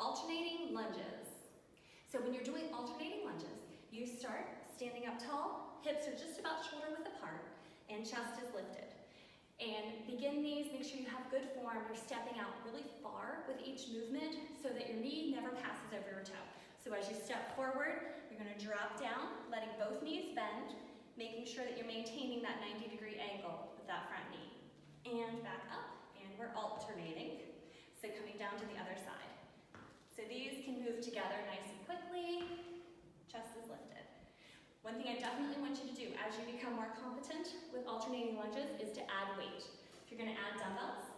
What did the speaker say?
Alternating lunges. So when you're doing alternating lunges, you start standing up tall, hips are just about shoulder width apart, and chest is lifted. And begin these, make sure you have good form. You're stepping out really far with each movement so that your knee never passes over your toe. So as you step forward, you're gonna drop down, letting both knees bend, making sure that you're maintaining that 90-degree angle with that front knee. And back up, and we're alternating. So coming down to the other side. So these can move together nice and quickly. Chest is lifted. One thing I definitely want you to do as you become more competent with alternating lunges is to add weight. If you're gonna add dumbbells,